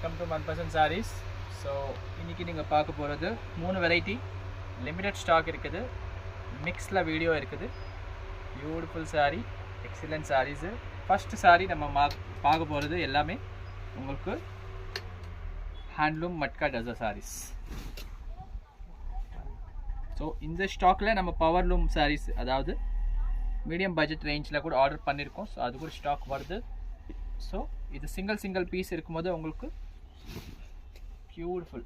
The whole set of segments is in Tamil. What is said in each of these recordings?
Welcome to 1% sarees. ஸோ இன்றைக்கி நீங்கள் பார்க்க போகிறது 3 வெரைட்டி லிமிடெட் ஸ்டாக் இருக்குது, மிக்ஸில் வீடியோ இருக்குது. Beautiful sari, excellent saris. First sari நம்ம பார்க்க போகிறது எல்லாமே உங்களுக்கு ஹேண்ட்லூம் மட்கா டசர் சாரீஸ். ஸோ இந்த ஸ்டாக்கில் நம்ம பவர்லூம் சாரீஸ், அதாவது மீடியம் பட்ஜெட் ரேஞ்சில் கூட ஆர்டர் பண்ணியிருக்கோம். ஸோ அது கூட ஸ்டாக் வருது. ஸோ இது சிங்கிள் पीस இருக்கும்போது உங்களுக்கு ब्यूटीफुल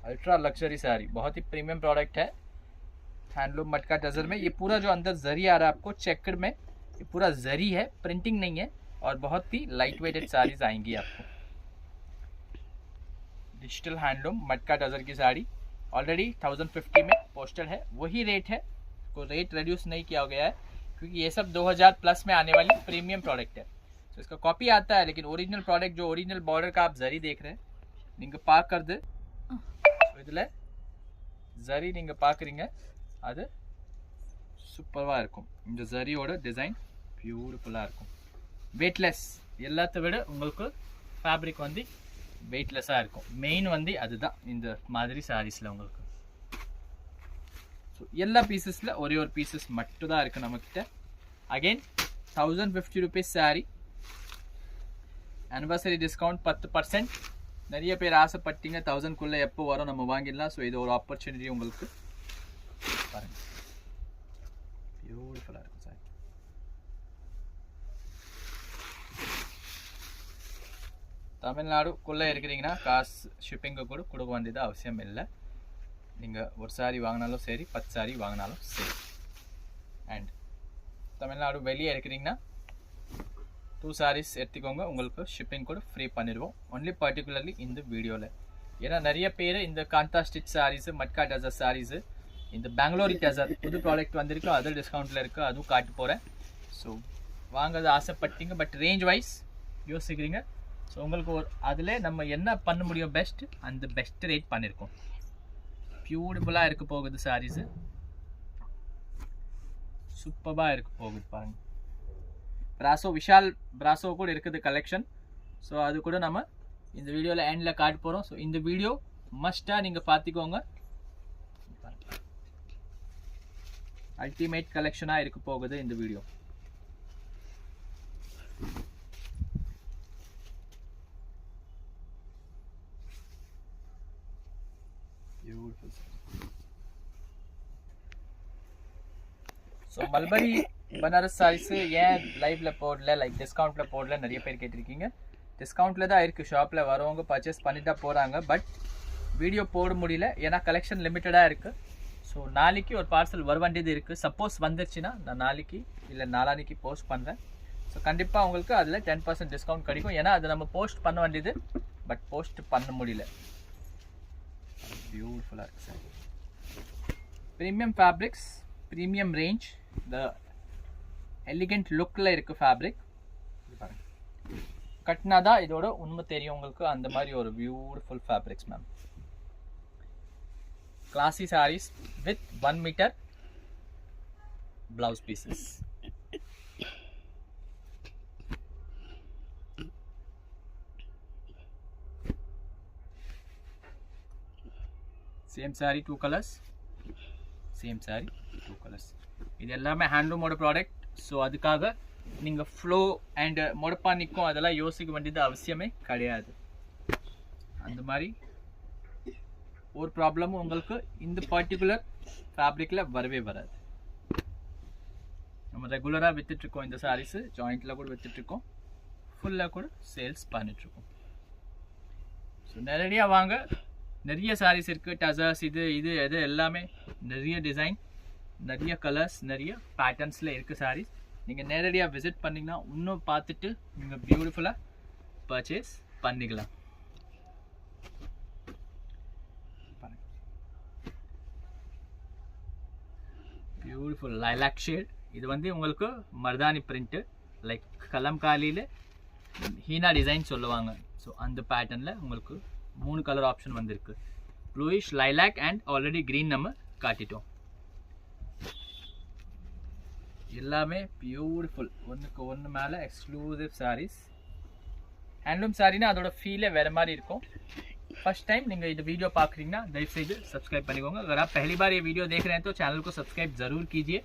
अल्ट्रा लग्जरी साड़ी, बहुत ही प्रीमियम प्रोडक्ट है. हैंडलूम मटका टजर में ये पूरा जो अंदर जरी आ रहा है आपको चेकड में, ये पूरा जरी है, प्रिंटिंग नहीं है. और बहुत ही लाइट वेटेड साड़ीज आएंगी आपको. डिजिटल हैंडलूम मटका टजर की साड़ी ऑलरेडी 1050 में पोस्टेड है. वही रेट है, को रेट रिड्यूस नहीं किया गया है क्योंकि ये सब 2000 प्लस में आने वाली प्रीमियम प्रोडक्ट है. तो इसका कॉपी आता है, लेकिन ओरिजिनल प्रोडक्ट जो ओरिजिनल बॉर्डर का आप जरी देख रहे हैं, நீங்கள் பார்க்கறது இதில் ஜரி நீங்கள் பார்க்குறீங்க, அது சூப்பராக இருக்கும். இந்த ஜரியோட டிசைன் பியூட்டிஃபுல்லாக இருக்கும். வெயிட்லெஸ், எல்லாத்த விட உங்களுக்கு ஃபேப்ரிக் வந்து வெயிட்லெஸ்ஸாக இருக்கும். மெயின் வந்து அதுதான் இந்த மாதிரி சாரீஸில் உங்களுக்கு. ஸோ எல்லா பீசஸில் ஒரே ஒரு பீசஸ் மட்டும் தான் இருக்குது நம்மக்கிட்ட. Again 1050 rupees sari, anniversary discount 10%. நிறைய பேர் ஆசைப்பட்டீங்க 1000குள்ளே எப்போ வரும் நம்ம வாங்கிடலாம். ஸோ இது ஒரு ஆப்பர்ச்சுனிட்டி உங்களுக்கு. பாருங்கள், பியூட்டிஃபுல்லாக இருக்கும் சார். தமிழ்நாடுக்குள்ளே இருக்கிறீங்கன்னா காசு ஷிப்பிங்கு கூட கொடுக்க வேண்டியது அவசியம் இல்லை. நீங்கள் ஒரு சாரீ வாங்கினாலும் சரி, 10 சாரீ வாங்கினாலும் சரி. அண்ட் தமிழ்நாடு வெளியே இருக்கிறீங்கன்னா 2 sarees எடுத்துக்கோங்க, உங்களுக்கு ஷிப்பிங் கூட ஃப்ரீ பண்ணிடுவோம். ஒன்லி பர்டிகுலர்லி இந்த வீடியோவில். ஏன்னா நிறைய பேர் இந்த காந்தா ஸ்டிச் சாரீஸு, மட்கா டசர் சாரீஸு, இந்த பெங்களூரி டசர் புது ப்ராடக்ட் வந்திருக்கு, அது டிஸ்கவுண்ட்டில் இருக்குது, அதுவும் காட்ட போகிறேன். ஸோ வாங்கிறது ஆசைப்பட்டீங்க, பட் ரேஞ்ச் வைஸ் யோசிக்கிறீங்க. ஸோ உங்களுக்கு ஒரு அதில் நம்ம என்ன பண்ண முடியும் பெஸ்ட், அந்த பெஸ்ட் ரேட் பண்ணியிருக்கோம். பியூட்டிஃபுல்லாக இருக்க போகுது சாரீஸு, சூப்பராக இருக்க போகுது பாருங்கள். பிராசோ, விஷால் பிராசோ கூட இருக்குது கலெக்ஷன். ஸோ அது கூட நம்ம இந்த வீடியோவில் எண்டில் காட்ட போகிறோம். ஸோ இந்த வீடியோ மஸ்ட்டாக நீங்கள் பார்த்துக்கோங்க. அல்டிமேட் கலெக்ஷனாக இருக்க போகுது இந்த video. So mulberry Banaras saris ஏன் லைவில் போடல, லைக் டிஸ்கவுண்ட்டில் போடல, நிறைய பேர் கேட்டிருக்கீங்க. டிஸ்கவுண்ட்டில் தான் இருக்குது, ஷாப்பில் வரவங்க பர்ச்சேஸ் பண்ணிட்டு தான் போகிறாங்க. பட் வீடியோ போட முடியல, ஏன்னா கலெக்ஷன் லிமிட்டடாக இருக்குது. ஸோ நாளைக்கு ஒரு பார்சல் வர வேண்டியது இருக்குது. சப்போஸ் வந்துருச்சுன்னா நான் நாளைக்கு இல்லை நாளானிக்கு போஸ்ட் பண்ணுறேன். ஸோ கண்டிப்பாக உங்களுக்கு அதில் 10% டிஸ்கவுண்ட் கிடைக்கும். ஏன்னா அது நம்ம போஸ்ட் பண்ண வேண்டியது, பட் போஸ்ட் பண்ண முடியல. பியூட்டிஃபுல்லாக இருக்குது sir. Premium fabrics, premium range, the elegant லுக்கில் இருக்குது ஃபேப்ரிக். கட்டினா தான் இதோட உண்மை தெரியும் உங்களுக்கு. அந்த மாதிரி ஒரு beautiful fabrics ma'am. Classy sarees with 1 metre blouse pieces. Same saree 2 colours, same saree 2 colours. இது எல்லாமே ஹேண்ட்லூமோட ப்ராடக்ட். ஸோ அதுக்காக நீங்கள் ஃப்ளோ அண்ட் மொடப்பா நிற்கும் அதெல்லாம் யோசிக்க வேண்டியது அவசியமே கிடையாது. அந்த மாதிரி ஒரு ப்ராப்ளமும் உங்களுக்கு இந்த பர்டிகுலர் ஃபேப்ரிக்கில் வரவே வராது. நம்ம ரெகுலராக விற்றுட்ருக்கோம் இந்த சாரீஸு, ஜாயிண்ட்டில் கூட விற்றுட்ருக்கோம், ஃபுல்லாக கூட சேல்ஸ் பண்ணிகிட்ருக்கோம். ஸோ நேரடியாக வாங்க, நிறைய சாரீஸ் இருக்குது. டசர்ஸ் இது இது எது எல்லாமே நிறைய டிசைன், நிறைய கலர்ஸ், நிறைய பேட்டர்ன்ஸில் இருக்குது சாரீஸ். நீங்கள் நேரடியாக விசிட் பண்ணிங்கன்னா இன்னும் பார்த்துட்டு நீங்கள் பியூட்டிஃபுல்லாக பர்ச்சேஸ் பண்ணிக்கலாம். Beautiful lilac shade. இது வந்து உங்களுக்கு மர்தானி பிரிண்ட்டு, லைக் கலம்காலியில் ஹீனா டிசைன் சொல்லுவாங்க. ஸோ அந்த பேட்டர்னில் உங்களுக்கு 3 கலர் ஆப்ஷன் வந்திருக்கு. Bluish, lilac and already green நம்ம காட்டிட்டோம். எல்லாமே பியூட்டிஃபுல், ஒன்றுக்கு ஒன்று மேலே எக்ஸ்க்ளூசிவ் சாரீஸ். ஹேண்ட்லூம் சாரினா அதோட ஃபீலே வேறு மாதிரி இருக்கும். फर्स्ट टाइम நீங்கள் இந்த वीडियो பார்க்குறீங்கன்னா दयவு செய்து सब्सक्राइब பண்ணிக்கோங்க. अगर आप पहली बार ये वीडियो देख रहे हैं तो चैनल को सब्सक्राइब ज़रूर कीजिए.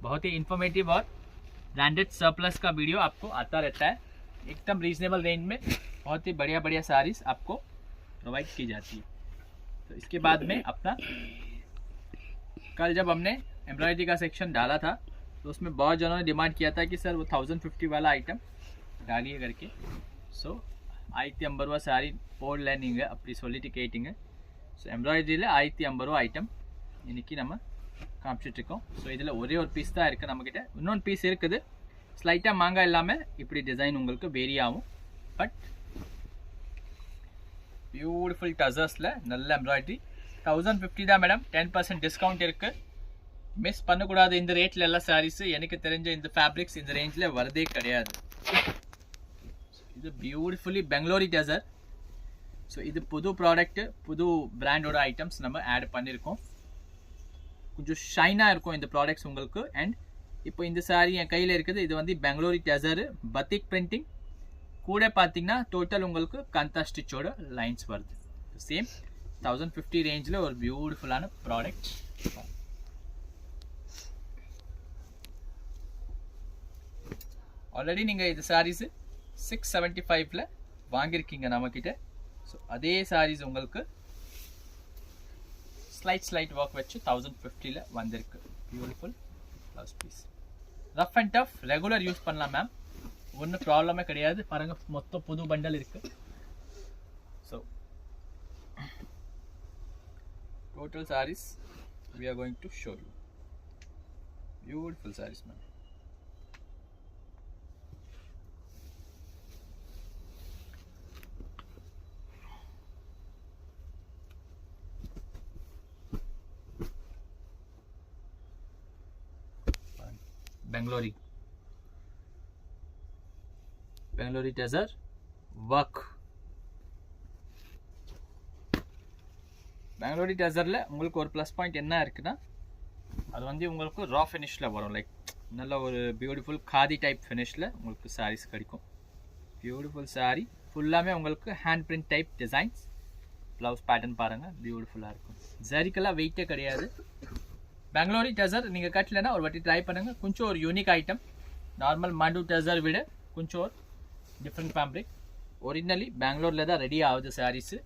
बहुत ही इन्फॉर्मेटिव और ब्रांडेड सरप्लस का वीडियो आपको आता रहता है. एकदम रीजनेबल रेंज में बहुत ही बढ़िया बढ़िया साड़ीज़ आपको प्रोवाइड की जाती है. तो इसके बाद में अपना कल जब हमने एम्ब्रॉयडरी का सेक्शन डाला था तो उसमें बहुत जनों ने डिमांड किया था कि सर वो 1050 वाला आइटम डालिए करके. सो 1050 ரூபா சாரி போடல நீங்கள் அப்படி சொல்லிட்டு கேட்டிங்க. ஸோ எம்ப்ராய்டரியில் 1050 ரூபா ஐட்டம் இன்றைக்கி நம்ம காமிச்சிட்ருக்கோம். ஸோ இதில் ஒரே ஒரு பீஸ் தான் இருக்குது நம்மக்கிட்ட. இன்னொன்று பீஸ் இருக்குது ஸ்லைட்டாக மாங்காய் இல்லாமல் இப்படி டிசைன் உங்களுக்கு வேரி ஆகும். பட் பியூட்டிஃபுல் டசர்ஸில் நல்ல எம்ப்ராய்டரி 1050 தான் மேடம். 10% டிஸ்கவுண்ட் இருக்குது. மிஸ் பண்ணக்கூடாது இந்த ரேட்டில் எல்லா சாரீஸு. எனக்கு தெரிஞ்ச இந்த ஃபேப்ரிக்ஸ் இந்த ரேஞ்சில் வரதே கிடையாது. இது பியூட்டிஃபுல்லி பெங்களூரி டசர். ஸோ இது புது ப்ராடக்ட்டு புது பிராண்டோட ஐட்டம்ஸ் நம்ம ஆட் பண்ணியிருக்கோம். கொஞ்சம் ஷைனாக இருக்கும் இந்த ப்ராடக்ட்ஸ் உங்களுக்கு. அண்ட் இப்போ இந்த சாரி என் கையில் இருக்குது. இது வந்து பெங்களூரி டசரு பத்திக் பிரிண்டிங் கூட பார்த்தீங்கன்னா டோட்டல் உங்களுக்கு கந்தா ஸ்டிச்சோட லைன்ஸ் வருது. சேம் 1050 ரேஞ்சில் ஒரு பியூட்டிஃபுல்லான ப்ராடக்ட். ஆல்ரெடி நீங்கள் இது சாரீஸு 675ல வாங்கியிருக்கீங்க நம்மக்கிட்ட. ஸோ அதே சாரீஸ் உங்களுக்கு ஸ்லைட் ஒர்க் வச்சு 1050ல வந்திருக்கு. Beautiful blouse piece. Rough and tough regular use பண்ணலாம் மேம், ஒன்றும் ப்ராப்ளமே கிடையாது. பாருங்கள் மொத்தம் புது பண்டல் இருக்குது. So total sarees we are going to show you. Beautiful sarees ma'am. Bangalori tussar work. Bangalori டசரில் உங்களுக்கு ஒரு ப்ளஸ் பாயிண்ட் என்ன இருக்குன்னா அது வந்து உங்களுக்கு ரா ஃபினிஷில் வரும். லைக் நல்ல ஒரு பியூட்டிஃபுல் காதி டைப் ஃபினிஷில் உங்களுக்கு சாரீஸ் கிடைக்கும். பியூட்டிஃபுல் சாரீ ஃபுல்லாமே உங்களுக்கு hand print type designs. Blouse pattern பாருங்கள் பியூட்டிஃபுல்லாக இருக்கும். ஜரிக்கெல்லாம் வெயிட்டே கிடையாது. பெங்களூரி டசர் நீங்கள் கட்டலைன்னா ஒரு வாட்டி ட்ரை பண்ணுங்கள். கொஞ்சம் ஒரு யூனிக் ஐட்டம். நார்மல் மாண்டு டசர் விட கொஞ்சம் ஒரு டிஃப்ரெண்ட் ஃபேப்ரிக். ஒரிஜினலி பெங்களூரில் தான் ரெடி ஆகுது சாரீஸு.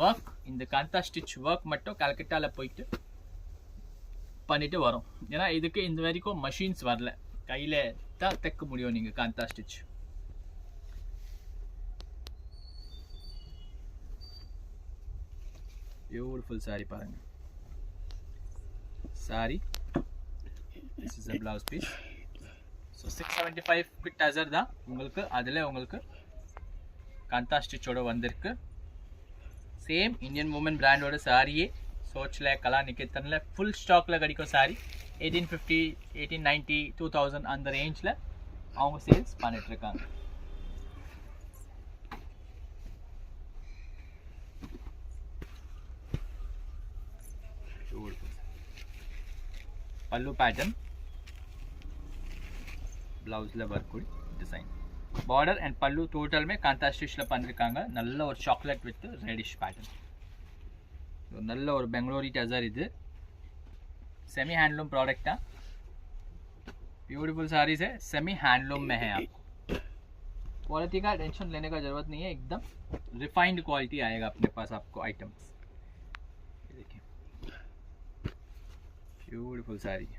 ஒர்க் இந்த காந்தா ஸ்டிச் ஒர்க் மட்டும் கல்கட்டாவில் போயிட்டு பண்ணிட்டு வரும். ஏன்னா இதுக்கு இந்த வரைக்கும் மஷின்ஸ் வரல, கையில் தான் தைக்க முடியும் நீங்கள் காந்தா ஸ்டிச். பியூட்டிஃபுல் சாரி பாருங்கள். Sorry this is a blouse piece. So 675 quick tussar தான் உங்களுக்கு. அதில் உங்களுக்கு காந்தா ஸ்டிச்சோட வந்திருக்கு. சேம் இந்தியன் மூமெண்ட் பிராண்டோட சாரியே சோச்சில் கலா நிகேதனில் ஃபுல் ஸ்டாக்கில் கிடைக்கும் சாரி. 1850 1890 2000 அந்த ரேஞ்சில் அவங்க சேல்ஸ் பண்ணிகிட்ருக்காங்க. பல்லு பேட்டர்ன், ப்ளவுஸில் ஒர்க் டிசைன், பார்டர் அண்ட் பல்லு டோட்டலுமே காந்தா ஸ்டிச்சில் பண்ணியிருக்காங்க. நல்ல ஒரு சாக்லேட் வித் ரெடிஷ் பேட்டர்ன். நல்ல ஒரு பெங்களூரி டசர். இது सेमी हैंडलूम प्रोडक्ट है. ब्यूटीफुल साड़ीज है, सेमी हैंडलूम में है. आपको क्वालिटी का टेंशन लेने का ज़रूरत नहीं है. एकदम रिफाइंड क्वालिटी आएगा अपने पास आपको आइटम्स. देखिए beautiful sari.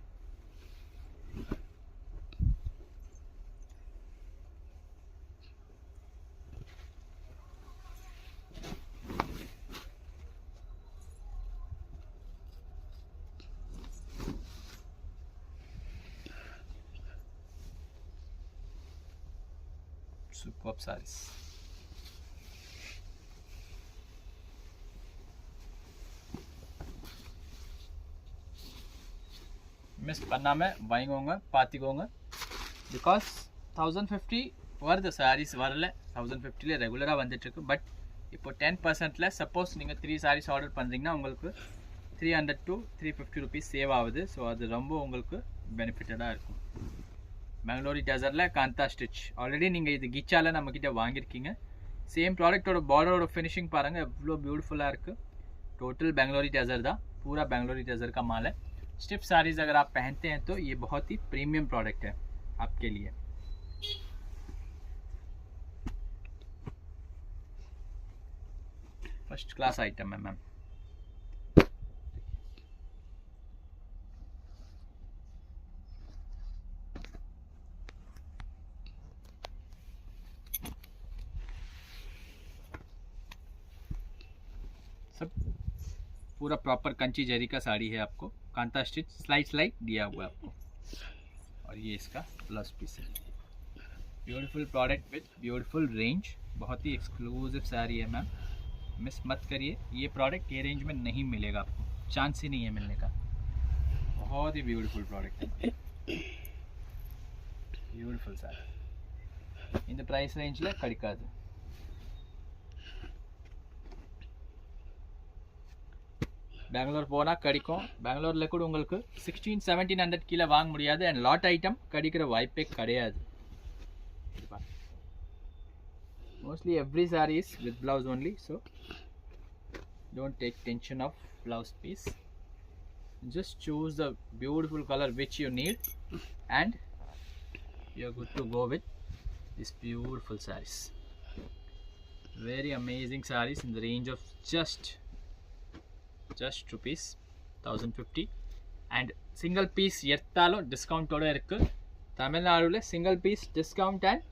Superb sarees. Miss பண்ணாமல் வாங்கிக்கோங்க, பார்த்துக்கோங்க. பிகாஸ் 1050 வருது சாரீஸ், வரல 1050 ரெகுலராக வந்துட்டுருக்கு. பட் இப்போ 10%ல் சப்போஸ் நீங்கள் 3 சாரீஸ் ஆர்டர் பண்ணுறீங்கன்னா உங்களுக்கு 300 to 350 ருபீஸ் சேவ் ஆகுது. ஸோ அது ரொம்ப உங்களுக்கு பெனிஃபிட்டடாக இருக்கும். பெங்களூரி டசரில் காந்தா ஸ்டிச் ஆல்ரெடி நீங்கள் இது கிச்சால நம்மக்கிட்ட வாங்கியிருக்கீங்க. சேம் ப்ராடக்ட்டோட பார்டரோட ஃபினிஷிங் பாருங்கள் எவ்வளோ பியூட்டிफुलाக இருக்குது. टोटल बेंगलोरी टेजर था, पूरा बेंगलोरी टेजर का माल है. स्टिफ साड़ीज अगर आप पहनते हैं तो ये बहुत ही प्रीमियम प्रोडक्ट है आपके लिए. फर्स्ट क्लास आइटम है मैम. सब पूरा प्रॉपर कंची जरी का साड़ी है. आपको कांता स्टिच स्लाइड दिया हुआ है आपको. और ये इसका ब्लाउज पीस है. Beautiful product with beautiful range. बहुत ही एक्सक्लूसिव साड़ी है मैम, मिस मत करिए. ये प्रोडक्ट ये रेंज में नहीं मिलेगा आपको, चांस ही नहीं है मिलने का. बहुत ही ब्यूटीफुल प्रोडक्ट है. ब्यूटीफुल साड़ी இந்த ப்ரைஸ் ரேஞ்சில் கிடைக்காது. பெங்களூர் போனால் கிடைக்கும். பெங்களூரில் கூட உங்களுக்கு 1600-1700 கீழே வாங்க முடியாது. அண்ட் லாட் ஐட்டம் கிடைக்கிற வாய்ப்பே கிடையாது. Mostly every saree is with blouse only. So don't take tension of blouse piece. Just choose the beautiful colour which you need and you are good to go with this beautiful sarees. Very amazing sarees in the range of just rupees 1050. and single piece எத்தாலும் டிஸ்கவுண்டோட இருக்குது. தமிழ்நாடுல single piece discount and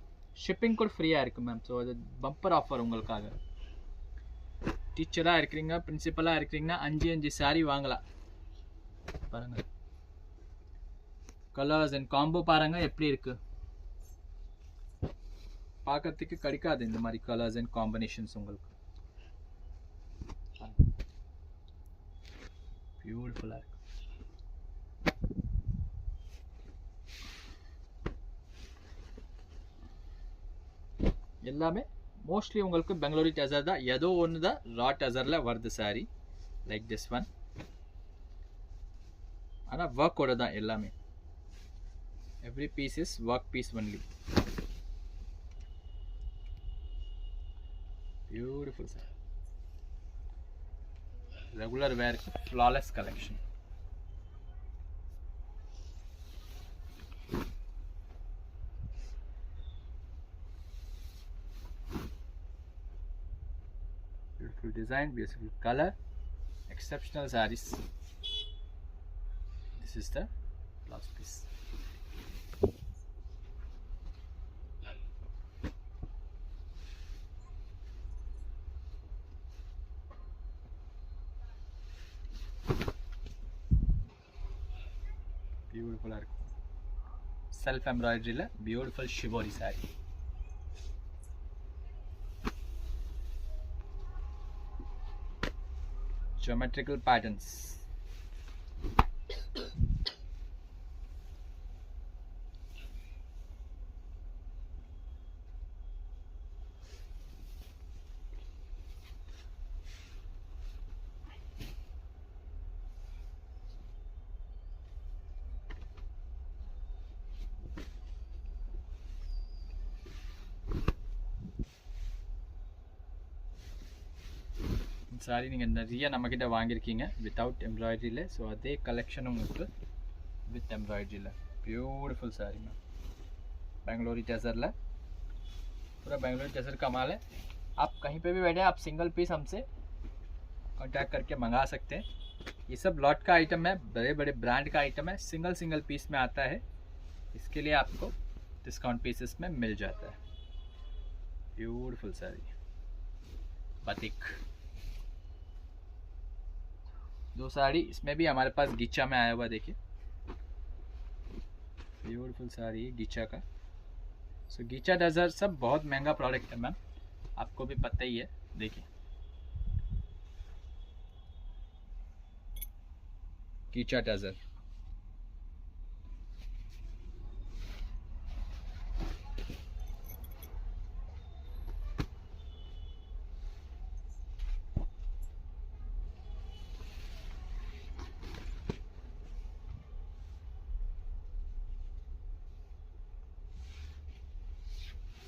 shipping கூட ஃப்ரீயாக இருக்குது மேம். ஸோ அது பம்பர் ஆஃபர் உங்களுக்காக. டீச்சராக இருக்கிறீங்க, பிரின்சிபலாக இருக்கிறீங்கன்னா 5 சாரி வாங்கலாம். பாருங்கள் கலர்ஸ் அண்ட் காம்போ பாருங்கள் எப்படி இருக்குது. பார்க்கறதுக்கு கிடைக்காது இந்த மாதிரி கலர்ஸ் அண்ட் காம்பினேஷன்ஸ் உங்களுக்கு. பியூட்டிஃபுல்லாக இருக்கு. எல்லாமே மோஸ்ட்லி உங்களுக்கு பெங்களூரி டசர் தான். ஏதோ ஒன்று தான் ரா டசரில் வருது சாரி லைக் திஸ் ஒன். ஆனால் ஒர்க்கோட தான் எல்லாமே. Every piece is work piece only. Beautiful sir. Regular wear flawless collection. Beautiful design, beautiful colour, exceptional sarees. This is the blouse piece. பியூட்டிஃபுல்லாக இருக்கும். செல்ஃப் எம்ப்ராய்டரியில் beautiful shibori saree. Geometrical patterns. Saree நீங்கள் நிறைய நம்மக்கிட்ட வாங்கியிருக்கீங்க வித்தவுட் எம்ப்ராய்டரியில். ஸோ அதே கலெக்ஷன் உங்களுக்கு வித் एम्ब्रॉयडरी. ब्यूटीफुल साड़ी में बेंगलोरी टेजर ला, पूरा बेंगलोरी टेजर का माल है। आप कहीं पे भी बैठे आप सिंगल पीस हमसे कांटेक्ट करके मंगा सकते हैं। ये सब लॉट का आइटम है, बड़े बड़े ब्रांड का आइटम है, सिंगल सिंगल पीस में आता है, इसके लिए आपको डिस्काउंट पीसेस में मिल जाता है। ब्यूटीफुल साड़ी बातिक, दो साड़ी इसमें भी हमारे पास गिच्चा में आया हुआ, देखिए ब्यूटीफुल साड़ी गिच्चा का। सो गिच्चा डजर सब बहुत महंगा प्रोडक्ट है मैम, आपको भी पता ही है। देखिए ghicha tussar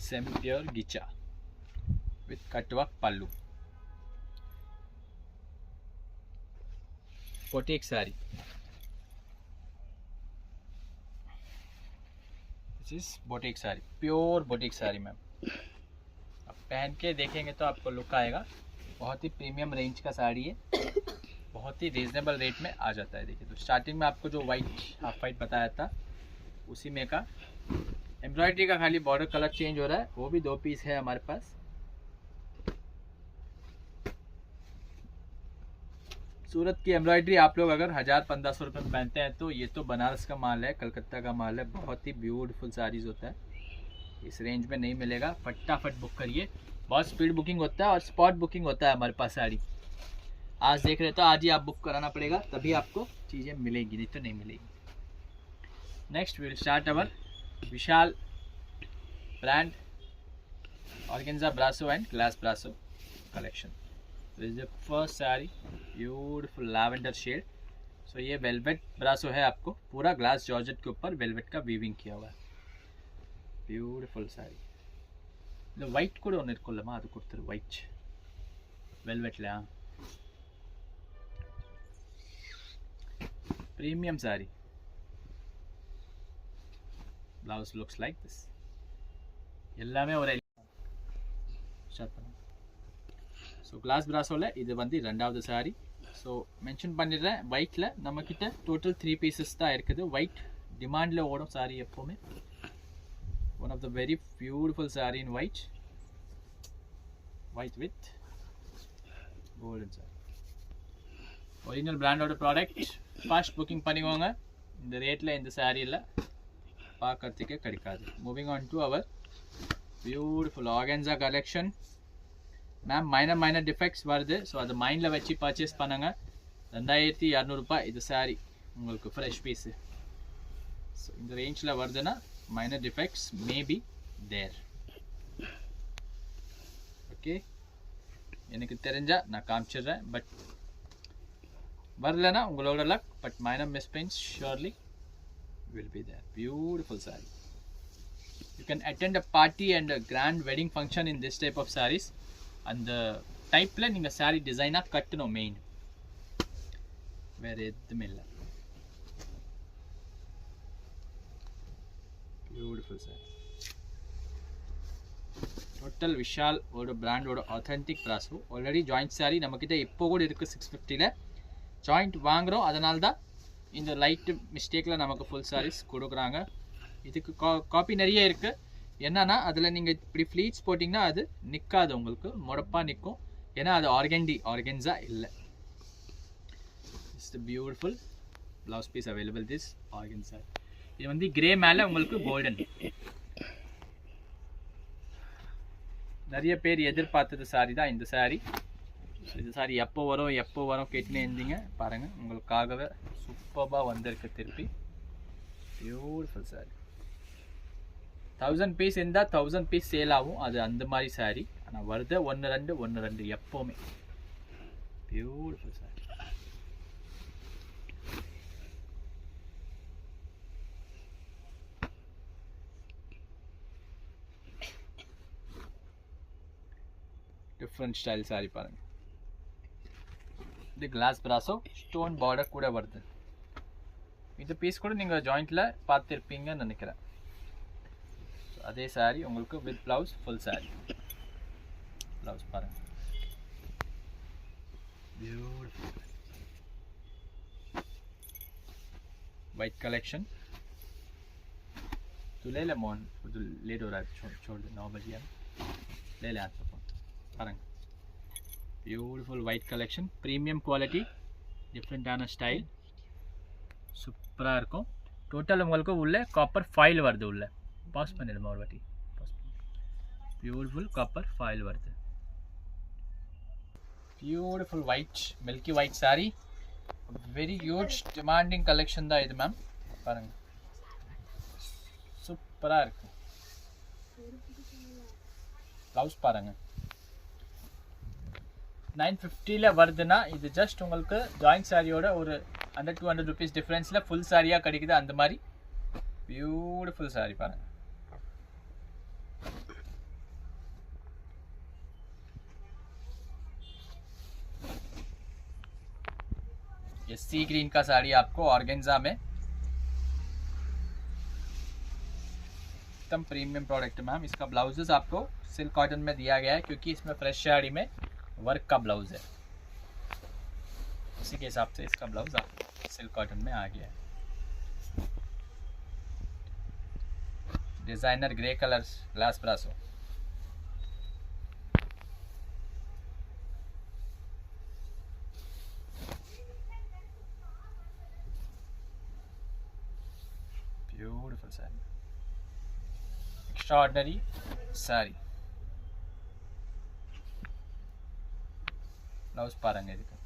semi pure ghicha. with cut work pallu. Boutique saree. This is boutique saree, pure boutique saree ma'am. अब पहन के देखेंगे तो आपको लुक आएगा. बहुत ही प्रीमियम रेंज का साड़ी है, बहुत ही रीजनेबल रेट में आ जाता है. देखिए, तो स्टार्टिंग में आपको जो वाइट हाफ वाइट बताया था उसी में का एम्ब्रॉयडरी का खाली बॉर्डर कलर चेंज हो रहा है. वो भी 2 पीस है हमारे पास. सूरत की एम्ब्रॉयडरी आप लोग अगर 1000-1500 रुपये में पहनते हैं तो ये तो बनारस का माल है, कलकत्ता का माल है. बहुत ही ब्यूटीफुल साड़ीज होता है, इस रेंज में नहीं मिलेगा. फटाफट बुक करिए. बहुत स्पीड बुकिंग होता है और स्पॉट बुकिंग होता है हमारे पास. साड़ी आज देख रहे तो आज ही आप बुक कराना पड़ेगा, तभी आपको चीज़ें मिलेगी, नहीं तो नहीं मिलेगी. Next will start our Vishal brand organza brasso and glass brasso collection. This is the first sari, beautiful lavender shade. So ये वेलवेट ब्रासो है, आपको पूरा ग्लास जॉर्जेट के ऊपर वेलवेट का वीविंग किया हुआ है. ब्यूटीफुल साड़ी. ವೈಟ್ ಕೂಡ ಒಂದು ಇಟ್ಕೊಳ್ಳಮ್ಮ, ಅದು ಕೊಡ್ತಾರೆ ವೈಟ್ ವೆಲ್ವೆಟ್ಲೆ. Premium saree. Blouse looks like this. எல்லாமே ஒரு ஸ்டார்ட் பண்ணு. ஸோ கிளாஸ் பிராசோவில் இது வந்து 2வது சாரி. ஸோ மென்ஷன் பண்ணிடுறேன், ஒயிட்டில் நம்மக்கிட்ட டோட்டல் 3 பீசஸ் தான் இருக்குது. ஒயிட் டிமாண்டில் ஓடும் சாரி எப்போவுமே. One of the very beautiful saree in white with golden saree. Original brand order product. Fast booking பண்ணிக்கோங்க. இந்த ரேட்ல இந்த சாரியில பார்க்கிறதுக்கே கிடைக்காது. Moving on to our beautiful organza collection. Ma'am minor defects வருது, ஸோ அதை மைண்டில் வச்சு பர்ச்சேஸ் பண்ணுங்க. 2200 ரூபாய் இது சாரி உங்களுக்கு ஃப்ரெஷ் பீஸு. ஸோ இந்த ரேஞ்சில் வருதுன்னா minor defects may be there. Okay, எனக்கு தெரிஞ்சா நான் காமிச்சிடுறேன், பட் வரலனா உங்களோட luck, but minor misprints surely will be there. Beautiful saree. You can attend a party and a grand wedding function in this type of sarees. அந்த டைப்ல நீங்க saree டிசைனா கட்டணும். மெயின் வேற எதுவுமே இல்லை. ब्यूटीफुल सारी. टोटल विशाल और ब्रांड और ऑथेंटिक ब्रासो. ऑलरेडी जॉइंट सारी நம்மக்கிட்ட இப்போ கூட இருக்கு 650ல. ஜாயிண்ட் வாங்குறோம், அதனால தான் இந்த லைட் மிஸ்டேக்ல நமக்கு ஃபுல் சாரீஸ் கொடுக்குறாங்க. இதுக்கு காப்பி நிறைய இருக்கு. என்னன்னா அதில் நீங்கள் இப்படி ஃப்ளீட்ஸ் போட்டிங்கன்னா அது நிற்காது, உங்களுக்கு முடப்பா நிற்கும். ஏன்னா அது ஆர்கென்ஸா இல்லை. It's the beautiful blouse piece available. This organza. இது வந்து கிரே மேலே உங்களுக்கு கோல்டன். நிறைய பேர் எதிர்பார்த்தது சாரி தான் இந்த சாரி. இது சாரி எப்போ வரும் கேட்டுனே இருந்தீங்க. பாருங்கள், உங்களுக்காகவே சூப்பராக வந்திருக்கு திருப்பி. Beautiful sorry. 1000 பீஸ் இருந்தால் 1000 பீஸ் சேல் ஆகும், அது அந்த மாதிரி சாரி. ஆனால் வருது 1-2 எப்போவுமே. Beautiful sorry. Different style sorry பாருங்கள். இது கிளாஸ் பிராசோ ஸ்டோன் பார்டர் கூட வருது. இந்த பீஸ் கூட நீங்கள் ஜாயிண்டில் பார்த்துருப்பீங்கன்னு நினைக்கிறேன். அதே சாரி உங்களுக்கு with blouse, full sorry. Blouse பாருங்கள், பியூட்டிஃபுல் वाइट कलेक्शन. तो ले ले मोहन, तो लेट हो रहा है, छोड़ दे, 9 बजे ले ले हाथ पर. பாருங்க, beautiful white collection, premium quality, டிஃப்ரெண்ட்டான ஸ்டைல், சூப்பராக இருக்கும். டோட்டல் உங்களுக்கு உள்ள காப்பர் ஃபாயில் வருது. உள்ள பாஸ் பண்ணிடுமா ஒரு வாட்டி, பியூட்டிஃபுல் காப்பர் ஃபாயில் வருது. Beautiful white milky white sorry, very huge demanding collection தான் இது மேம். பாருங்கள், சூப்பராக இருக்கு. ப்ளவுஸ் பாருங்கள், 950 வருதுன்னா இது ஜஸ்ட் உங்களுக்கு ஜாயிண்ட் சாரியோட ஒரு 100-200 ருபீஸ் டிஃப்ரென்ஸில் ஃபுல் சாரியாக கிடைக்குது. அந்த மாதிரி பியூட்டிஃபுல் சாரி பாருங்கள். सी ग्रीन का साड़ी आपको ऑर्गेन्जा में, एकदम प्रीमियम प्रोडक्ट मैम। इसका ब्लाउजेस आपको सिल्क कॉटन में दिया गया है क्योंकि इसमें फ्रेश साड़ी में वर्क का ब्लाउज है, उसी के हिसाब से इसका ब्लाउज आपको सिल्क कॉटन में आ गया है। Designer grey colour glass brasso, beautiful sari, extraordinary sari. Blouse பாருங்க இதுக்கு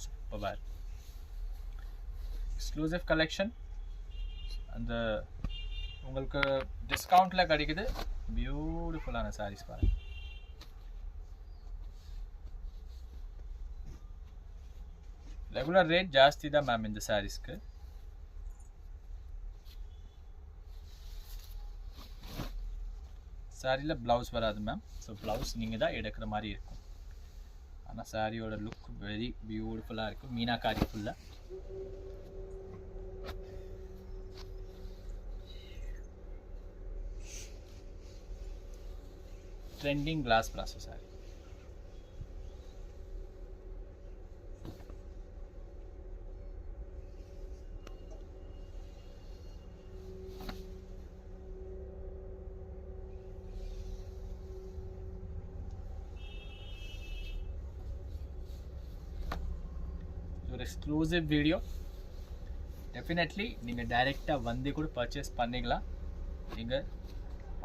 சூப்பர் எக்ஸ்க்ளூசிவ் கலெக்ஷன், அந்த உங்களுக்கு டிஸ்கவுண்ட்ல கிடைக்குது, பியூட்டிஃபுல்லான சாரீஸ் பாருங்க। ரெகுலர் ரேட் ஜாஸ்தி தான் மேம் இந்த சாரீஸ்க்கு। சாரியில் ப்ளவுஸ் வராது மேம், ஸோ ப்ளவுஸ் நீங்கள் தான் எடுக்கிற மாதிரி இருக்கும்। ஆனால் சாரியோட லுக் வெரி பியூட்டிஃபுல்லாக இருக்கும், மீனாக்காரி ஃபுல்லாக। ட்ரெண்டிங் கிளாஸ் பிராசோ சாரி, ஒரு எக்ஸ்க்ளூசிவ் வீடியோ। டெஃபினெட்லி நீங்கள் டைரெக்டாக வந்து கூட பர்ச்சேஸ் பண்ணிக்கலாம்। நீங்கள்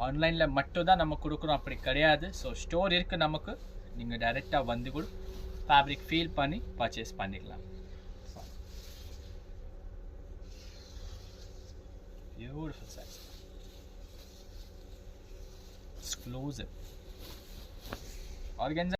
ஆன்லைனில் மட்டும் தான் நம்ம கொடுக்குறோம் அப்படி கிடையாது, ஸோ ஸ்டோர் இருக்குது நமக்கு, நீங்கள் டைரெக்டாக வந்து கூட ஃபேப்ரிக் ஃபீல் பண்ணி பர்ச்சேஸ் பண்ணிக்கலாம்। Beautiful saris, exclusive organza